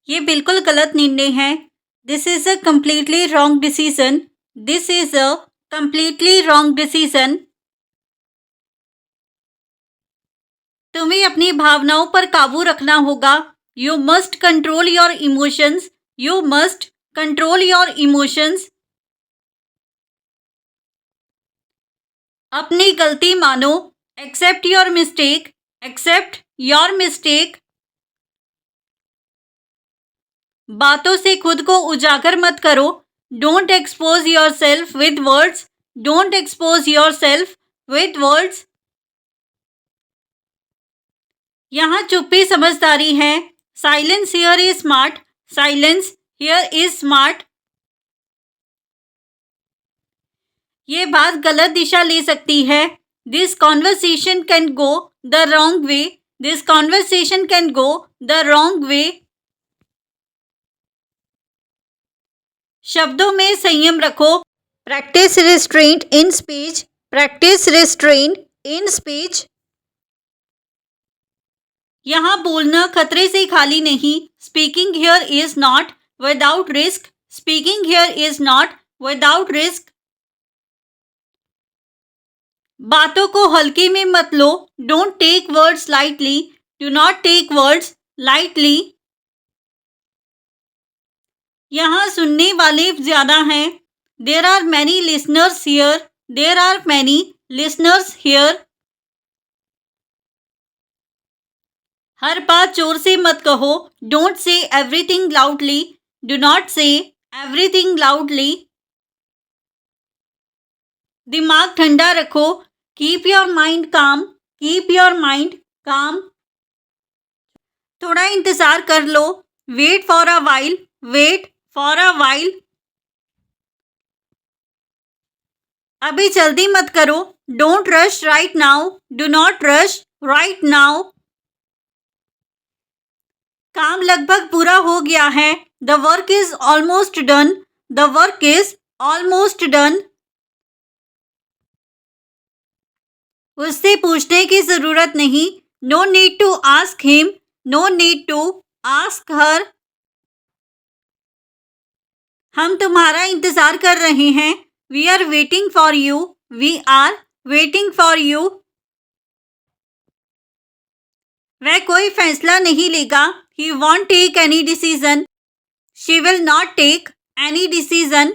ये बिल्कुल गलत निर्णय है। This is a completely wrong decision. This is a completely wrong decision. तुम्हें अपनी भावनाओं पर काबू रखना होगा। You must control your emotions. You must control your emotions. अपनी गलती मानो। Accept your mistake. Accept your mistake. बातों से खुद को उजागर मत करो। Don't expose yourself with words. Don't expose yourself with words. यहाँ चुप्पी समझदारी है। Silence here is smart. Silence here is smart. ये बात गलत दिशा ले सकती है। This conversation can go the wrong way. This conversation can go the wrong way. शब्दों में संयम रखो। Practise restraint in speech. Practise restraint in speech. यहाँ बोलना खतरे से खाली नहीं। Speaking here is not without risk. Speaking here is not without risk. बातों को हल्के में मत लो। Don't take words lightly. Do not take words lightly. यहाँ सुनने वाले ज्यादा हैं। There are many listeners here. There are many listeners here. हर बात जोर से मत कहो। Don't say everything loudly. Do not say everything loudly. दिमाग ठंडा रखो। Keep your mind calm. Keep your mind calm. थोड़ा इंतजार कर लो। Wait for a while. Wait for a while. अभी जल्दी मत करो। Don't rush right now. Do not rush right now. काम लगभग पूरा हो गया है। The work is almost done. The work is almost done. उससे पूछने की जरूरत नहीं। No need to ask him. No need to ask her. हम तुम्हारा इंतजार कर रहे हैं। We are waiting for you. We are waiting for you. वह कोई फैसला नहीं लेगा। He won't take any decision. She will not take any decision.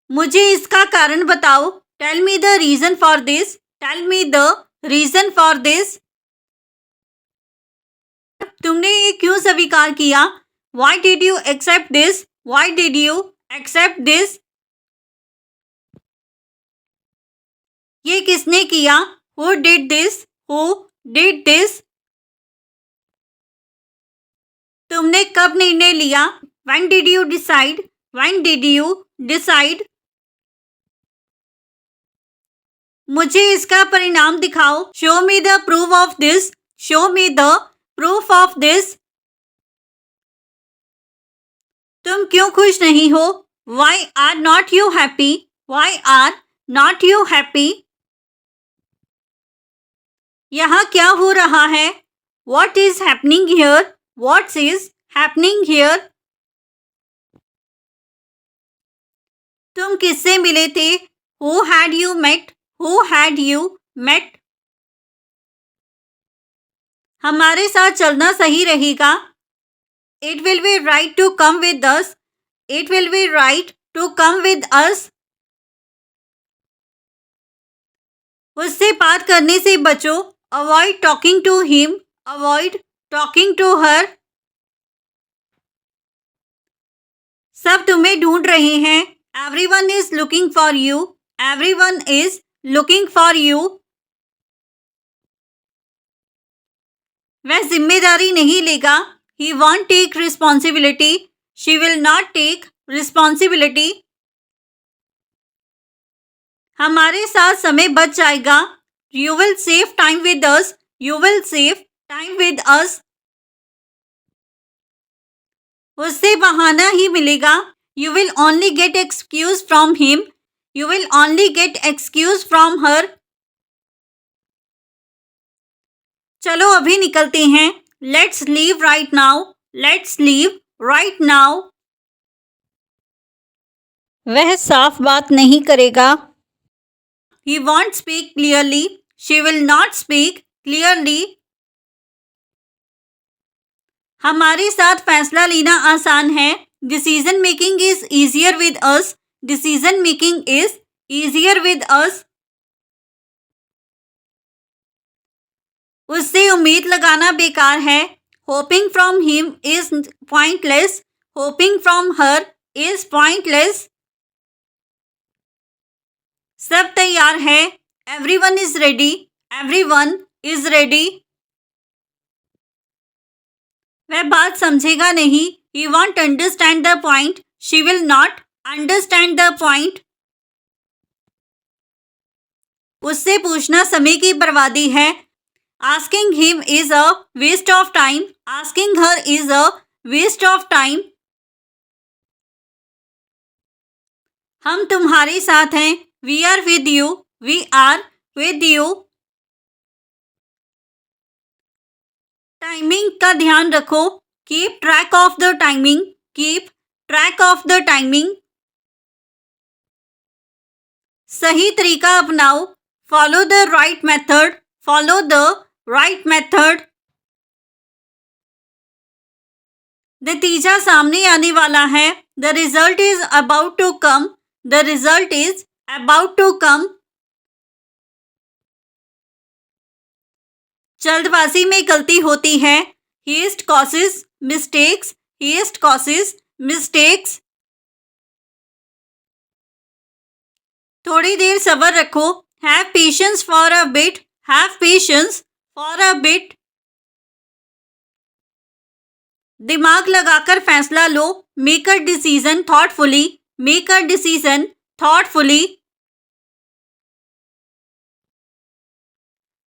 मुझे इसका कारण बताओ। Tell me the reason for this. Tell me the reason for this. तुमने ये क्यों स्वीकार किया। Why did you accept this? Why did you accept this? ये किसने किया। Who did this? Who did this? तुमने कब निर्णय लिया। When did you decide? When did you decide? मुझे इसका परिणाम दिखाओ। Show me the proof of this. Show me the proof of this. तुम क्यों खुश नहीं हो। Why are not you happy? Why are not you happy? यहाँ क्या हो रहा है। What is happening here? What is happening here? तुम किससे मिले थे। Who had you met? Who had you met? हमारे साथ चलना सही रहेगा। It will be right to come with us. It will be right to come with us. उससे बात करने से बचो। Avoid talking to him. Avoid talking to her. सब तुम्हें ढूंढ रहे हैं। Everyone is looking for you. Everyone is looking for you. वह जिम्मेदारी नहीं लेगा। He won't take responsibility. She will not take responsibility. हमारे साथ समय बच जाएगा। You will save time with us. You will save time with us. उससे बहाना ही मिलेगा। You will only get excuse from him. You will only get excuse from her. चलो अभी निकलते हैं। Let's leave right now, let's leave right now. वह साफ बात नहीं करेगा। He won't speak clearly, she will not speak clearly। हमारे साथ फैसला लेना आसान है। Decision making is easier with us, decision making is easier with us. उससे उम्मीद लगाना बेकार है। Hopping from him is pointless, hopping from her is pointless. सब तैयार है। Everyone is ready, everyone is ready. वह बात समझेगा नहीं। He won't understand the point, she will not understand the point। उससे पूछना समय की बर्बादी है। Asking him is a waste of time, asking her is a waste of time। हम तुम्हारे साथ हैं। We are with you, we are with you। Timing का ध्यान रखो। Keep track of the timing, keep track of the timing. सही तरीका अपनाओ। Follow the right method, follow the right method. नतीजा सामने आने वाला है। The result is about to come, the result is about to come. जल्दबाजी में गलती होती है। Haste causes mistakes, haste causes mistakes. थोड़ी देर सब्र रखो। Have patience for a bit, have patience for a bit. दिमाग लगाकर फैसला लो। Make a decision thoughtfully, make a decision thoughtfully.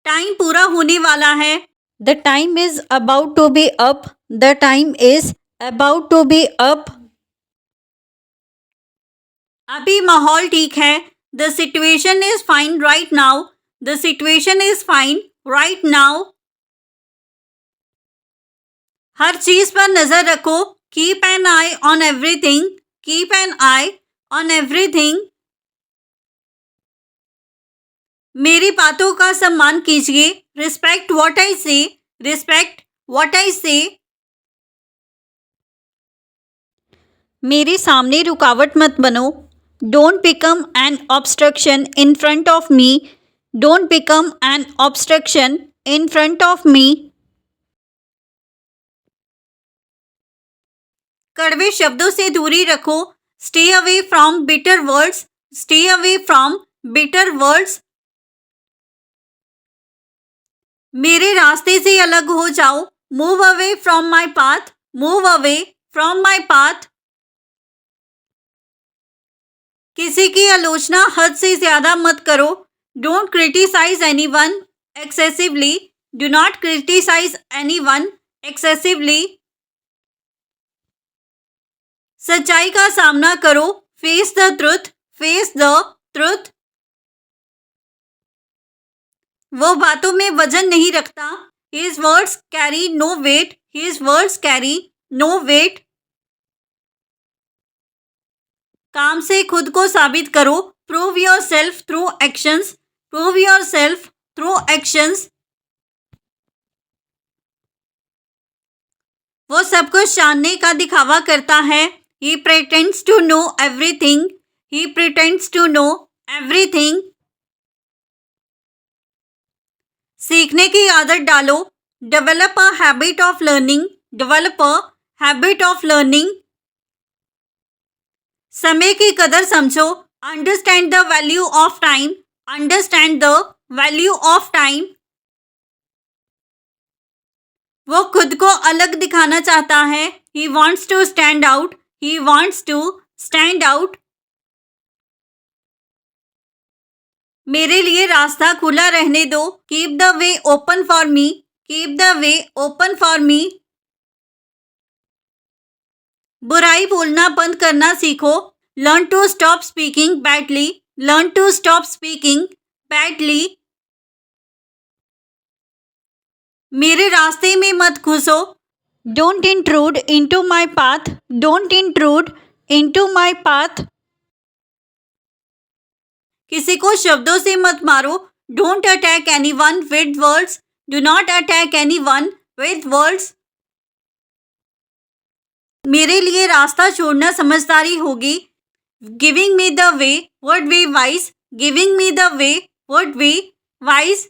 Time पूरा होने वाला है। The time is about to be up, the time is about to be up. अभी माहौल ठीक है। The situation is fine right now, the situation is fine right now. हर चीज पर नजर रखो। Keep an eye on everything, keep an eye on everything. मेरी बातों का सम्मान कीजिए। रिस्पेक्ट व्हाट आई से, रिस्पेक्ट व्हाट आई से। मेरे सामने रुकावट मत बनो। Don't become an obstruction in front of me, don't become an obstruction in front of me. कड़वे शब्दों से दूरी रखो। Stay away from bitter words, stay away from bitter words. मेरे रास्ते से अलग हो जाओ। Move away from my path, move away from my path. किसी की आलोचना हद से ज्यादा मत करो। Don't criticise anyone excessively, do not criticise anyone excessively. सच्चाई का सामना करो। Face the truth, face the truth. वो बातों में वजन नहीं रखता। His words carry no weight, his words carry no weight। काम से खुद को साबित करो। Prove yourself through actions, prove yourself through actions। वो सब कुछ जानने का दिखावा करता है। He pretends to know everything, he pretends to know everything। सीखने की आदत डालो। Develop a habit of learning, develop a habit of learning. समय की कदर समझो। Understand the value of time, understand the value of time. वो खुद को अलग दिखाना चाहता है। He wants to stand out, he wants to stand out। मेरे लिए रास्ता खुला रहने दो। Keep the way open for me, keep the way open for me. बुराई बोलना बंद करना सीखो। Learn to stop speaking badly, learn to stop speaking badly. मेरे रास्ते में मत घुसो। Don't intrude into my path. Don't intrude into my path. किसी को शब्दों से मत मारो। Don't attack anyone with words. Do not attack anyone with words. मेरे लिए रास्ता छोड़ना समझदारी होगी। Giving me the way would be wise. Giving me the way would be wise.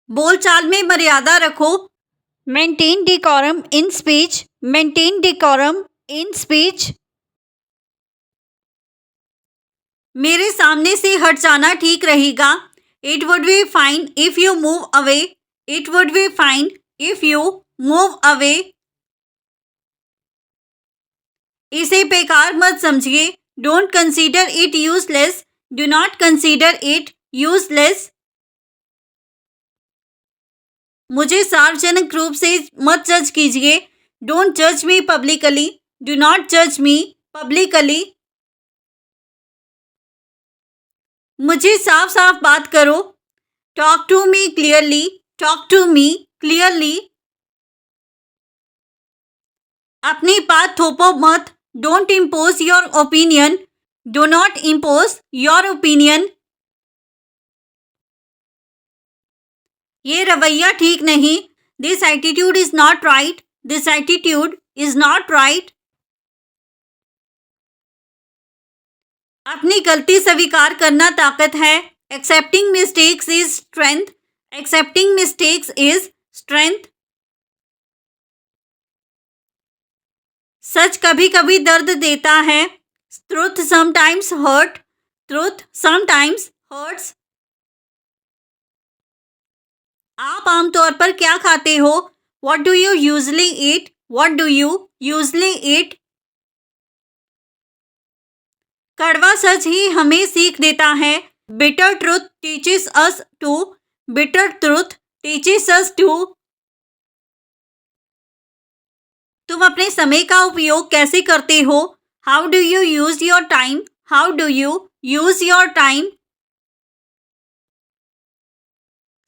बोलचाल में मर्यादा रखो। Maintain decorum in speech. Maintain decorum in speech. मेरे सामने से हट जाना ठीक रहेगा। It would be fine if you move away. It would be fine if you move away. इसे बेकार मत समझिए। Don't consider it useless. Do not consider it useless. मुझे सार्वजनिक रूप से मत जज कीजिए। डोंट जज मी पब्लिकली। डू नॉट जज मी पब्लिकली। मुझे साफ साफ बात करो। Talk to me clearly. Talk to me clearly. अपनी बात थोपो मत। Don't impose your opinion. Do not impose your opinion. ये रवैया ठीक नहीं। This attitude is not right. This attitude is not right. अपनी गलती स्वीकार करना ताकत है। Accepting mistakes is strength. Accepting mistakes is strength. सच कभी कभी दर्द देता है। Truth sometimes hurt. Truth sometimes hurts. आप आमतौर पर क्या खाते हो? What do you usually eat? What do you usually eat? कड़वा सच ही हमें सीख देता है। Bitter truth teaches us to. Bitter truth teaches us to. तुम अपने समय का उपयोग कैसे करते हो? How do you use your time? How do you use your time?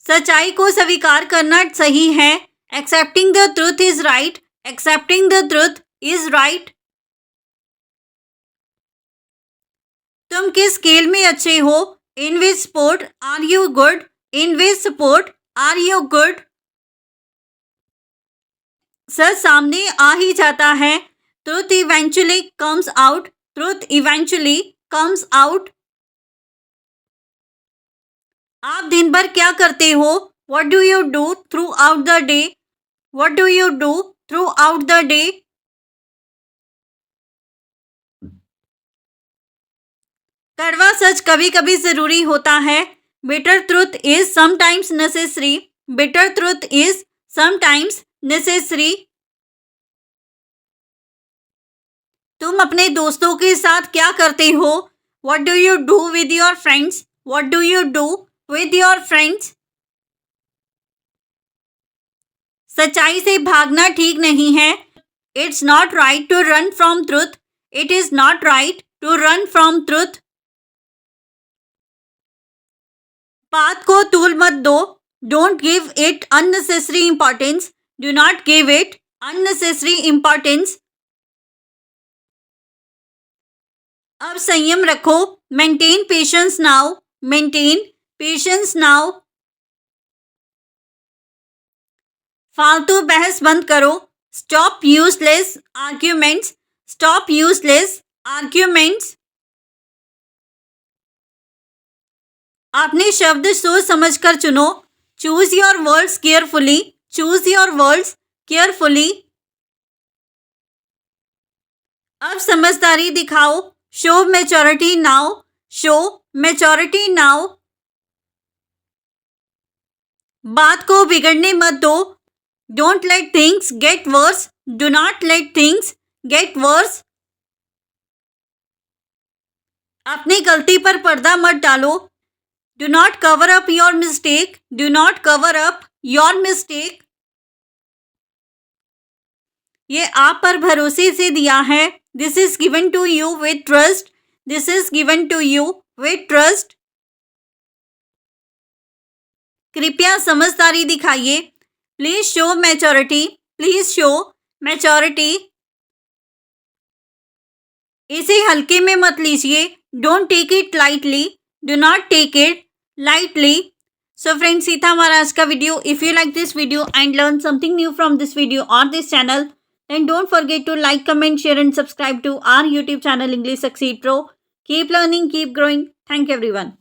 सच्चाई को स्वीकार करना सही है। Accepting the truth is right. Accepting the truth is right. तुम किस खेल में अच्छे हो? In which sport are you good? In which sport are you good? सच सामने आ ही जाता है। Truth eventually comes out. Truth eventually comes out. आप दिन भर क्या करते हो? What do you do throughout the day? What do you do throughout the day? कड़वा सच कभी कभी जरूरी होता है। Bitter truth is sometimes necessary. Bitter truth is sometimes necessary. तुम अपने दोस्तों के साथ क्या करते हो? What do you do with your friends? What do you do with your friends? सच्चाई से भागना ठीक नहीं है। It's not right to run from truth. It is not right to run from truth. बात को तूल मत दो। Don't give it unnecessary importance. Do not give it unnecessary importance. अब संयम रखो। Maintain patience now. Maintain patience now. फालतू बहस बंद करो। Stop useless arguments. Stop useless arguments. अपने शब्द सोच समझकर चुनो। Choose your words carefully. Choose your words carefully. अब समझदारी दिखाओ। Show maturity now. Show maturity now. बात को बिगड़ने मत दो। Don't let things get worse. Do not let things get worse. अपनी गलती पर पर्दा मत डालो। Do not cover up your mistake. Do not cover up your mistake. ये आप पर भरोसे से दिया है। This is given to you with trust. This is given to you with trust. कृपया समझदारी दिखाइए। Please show maturity, please show maturity. इसे हल्के में मत लीजिए। Don't take it lightly, do not take it lightly. So friends, ये था हमारा आज का video. If you like this video and learn something new from this video और this channel, then don't forget to like, comment, share and subscribe to our YouTube channel English Succeed Pro. Keep learning, keep growing. Thank you everyone.